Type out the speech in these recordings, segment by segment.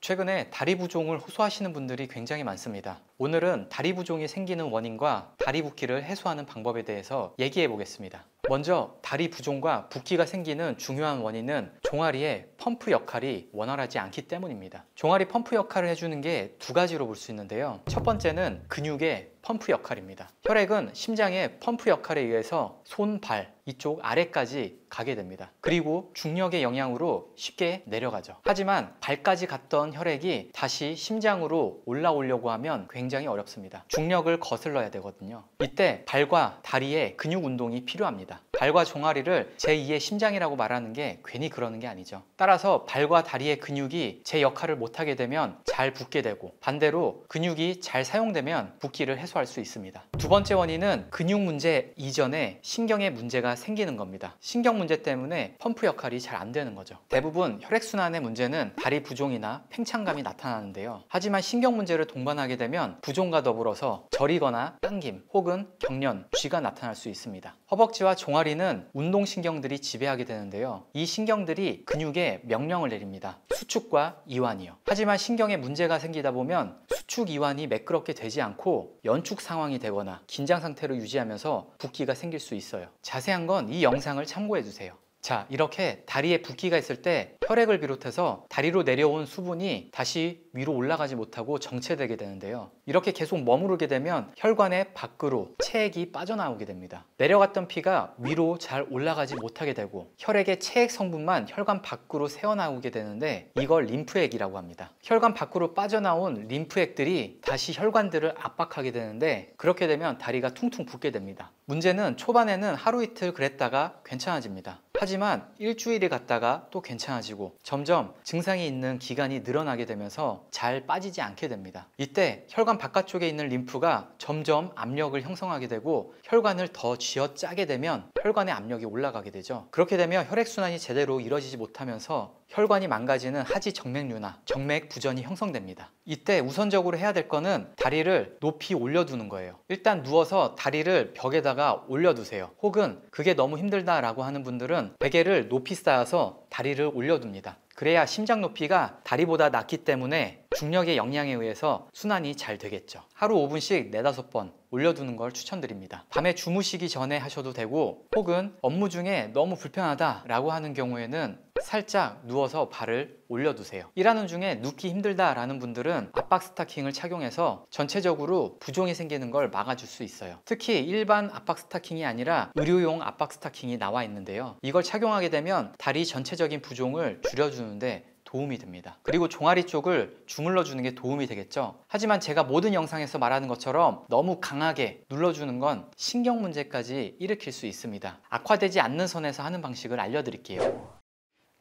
최근에 다리 부종을 호소하시는 분들이 굉장히 많습니다. 오늘은 다리 부종이 생기는 원인과 다리 붓기를 해소하는 방법에 대해서 얘기해 보겠습니다. 먼저 다리 부종과 붓기가 생기는 중요한 원인은 종아리의 펌프 역할이 원활하지 않기 때문입니다. 종아리 펌프 역할을 해주는 게 두 가지로 볼 수 있는데요. 첫 번째는 근육의 펌프 역할입니다. 혈액은 심장의 펌프 역할에 의해서 손, 발 이쪽 아래까지 가게 됩니다. 그리고 중력의 영향으로 쉽게 내려가죠. 하지만 발까지 갔던 혈액이 다시 심장으로 올라오려고 하면 굉장히 어렵습니다. 중력을 거슬러야 되거든요. 이때 발과 다리의 근육 운동이 필요합니다. 발과 종아리를 제2의 심장이라고 말하는 게 괜히 그러는 게 아니죠. 따라서 발과 다리의 근육이 제 역할을 못하게 되면 잘 붓게 되고, 반대로 근육이 잘 사용되면 붓기를 해소할 수 있습니다. 두 번째 원인은 근육 문제 이전에 신경의 문제가 생기는 겁니다. 신경 문제 때문에 펌프 역할이 잘 안 되는 거죠. 대부분 혈액순환의 문제는 다리 부종이나 팽창감이 나타나는데요. 하지만 신경 문제를 동반하게 되면 부종과 더불어서 저리거나 당김 혹은 경련, 쥐가 나타날 수 있습니다. 허벅지와 종아리는 운동신경들이 지배하게 되는데요. 이 신경들이 근육에 명령을 내립니다. 수축과 이완이요. 하지만 신경에 문제가 생기다 보면 수축 이완이 매끄럽게 되지 않고 연축 상황이 되거나 긴장 상태로 유지하면서 붓기가 생길 수 있어요. 자세한 건 이 영상을 참고해 주세요. 자, 이렇게 다리에 붓기가 있을 때 혈액을 비롯해서 다리로 내려온 수분이 다시 위로 올라가지 못하고 정체되게 되는데요. 이렇게 계속 머무르게 되면 혈관의 밖으로 체액이 빠져나오게 됩니다. 내려갔던 피가 위로 잘 올라가지 못하게 되고 혈액의 체액 성분만 혈관 밖으로 새어나오게 되는데 이걸 림프액이라고 합니다. 혈관 밖으로 빠져나온 림프액들이 다시 혈관들을 압박하게 되는데 그렇게 되면 다리가 퉁퉁 붓게 됩니다. 문제는 초반에는 하루 이틀 그랬다가 괜찮아집니다. 하지만 일주일이 갔다가 또 괜찮아지고 점점 증상이 있는 기간이 늘어나게 되면서 잘 빠지지 않게 됩니다. 이때 혈관 바깥쪽에 있는 림프가 점점 압력을 형성하게 되고 혈관을 더 쥐어짜게 되면 혈관의 압력이 올라가게 되죠. 그렇게 되면 혈액순환이 제대로 이루어지지 못하면서 혈관이 망가지는 하지 정맥류나 정맥 부전이 형성됩니다. 이때 우선적으로 해야 될 거는 다리를 높이 올려두는 거예요. 일단 누워서 다리를 벽에다가 올려두세요. 혹은 그게 너무 힘들다라고 하는 분들은 베개를 높이 쌓아서 다리를 올려둡니다. 그래야 심장 높이가 다리보다 낮기 때문에 중력의 영향에 의해서 순환이 잘 되겠죠. 하루 5분씩 4-5번 올려두는 걸 추천드립니다. 밤에 주무시기 전에 하셔도 되고 혹은 업무 중에 너무 불편하다라고 하는 경우에는 살짝 누워서 발을 올려두세요. 일하는 중에 눕기 힘들다라는 분들은 압박 스타킹을 착용해서 전체적으로 부종이 생기는 걸 막아줄 수 있어요. 특히 일반 압박 스타킹이 아니라 의료용 압박 스타킹이 나와 있는데요. 이걸 착용하게 되면 다리 전체적인 부종을 줄여주는데 도움이 됩니다. 그리고 종아리 쪽을 주물러 주는 게 도움이 되겠죠. 하지만 제가 모든 영상에서 말하는 것처럼 너무 강하게 눌러주는 건 신경 문제까지 일으킬 수 있습니다. 악화되지 않는 선에서 하는 방식을 알려드릴게요.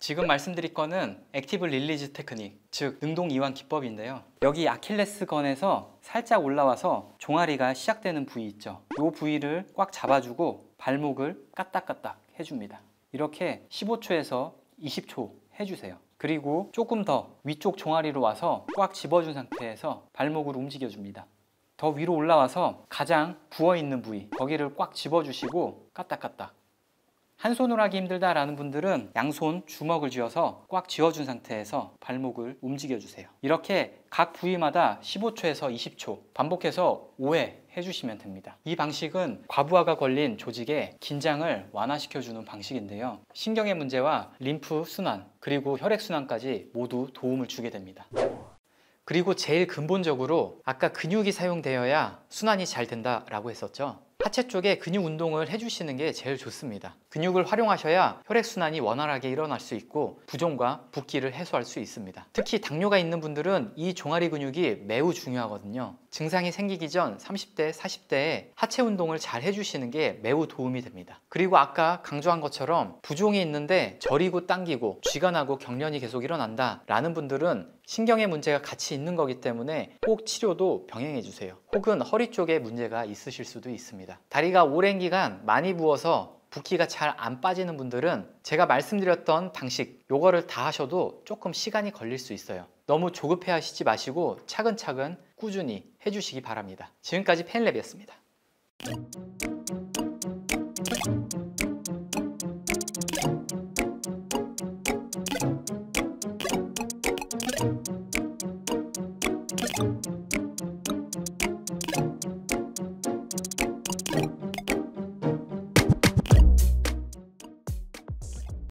지금 말씀드릴 거는 액티브 릴리즈 테크닉, 즉 능동 이완 기법인데요. 여기 아킬레스건에서 살짝 올라와서 종아리가 시작되는 부위 있죠. 이 부위를 꽉 잡아주고 발목을 까딱까딱 해줍니다. 이렇게 15초에서 20초 해주세요. 그리고 조금 더 위쪽 종아리로 와서 꽉 집어준 상태에서 발목을 움직여줍니다. 더 위로 올라와서 가장 부어있는 부위, 거기를 꽉 집어주시고 까딱까딱. 한 손으로 하기 힘들다라는 분들은 양손 주먹을 쥐어서 꽉 쥐어준 상태에서 발목을 움직여주세요. 이렇게 각 부위마다 15초에서 20초 반복해서 5회 해주시면 됩니다. 이 방식은 과부하가 걸린 조직의 긴장을 완화시켜주는 방식인데요. 신경의 문제와 림프 순환 그리고 혈액 순환까지 모두 도움을 주게 됩니다. 그리고 제일 근본적으로 아까 근육이 사용되어야 순환이 잘 된다라고 했었죠. 하체 쪽에 근육 운동을 해주시는 게 제일 좋습니다. 근육을 활용하셔야 혈액순환이 원활하게 일어날 수 있고 부종과 붓기를 해소할 수 있습니다. 특히 당뇨가 있는 분들은 이 종아리 근육이 매우 중요하거든요. 증상이 생기기 전 30대, 40대에 하체 운동을 잘 해주시는 게 매우 도움이 됩니다. 그리고 아까 강조한 것처럼 부종이 있는데 저리고 당기고 쥐가 나고 경련이 계속 일어난다 라는 분들은 신경의 문제가 같이 있는 거기 때문에 꼭 치료도 병행해 주세요. 혹은 허리 쪽에 문제가 있으실 수도 있습니다. 다리가 오랜 기간 많이 부어서 붓기가 잘 안 빠지는 분들은 제가 말씀드렸던 방식 요거를 다 하셔도 조금 시간이 걸릴 수 있어요. 너무 조급해 하시지 마시고 차근차근 꾸준히 해주시기 바랍니다. 지금까지 펜랩이었습니다.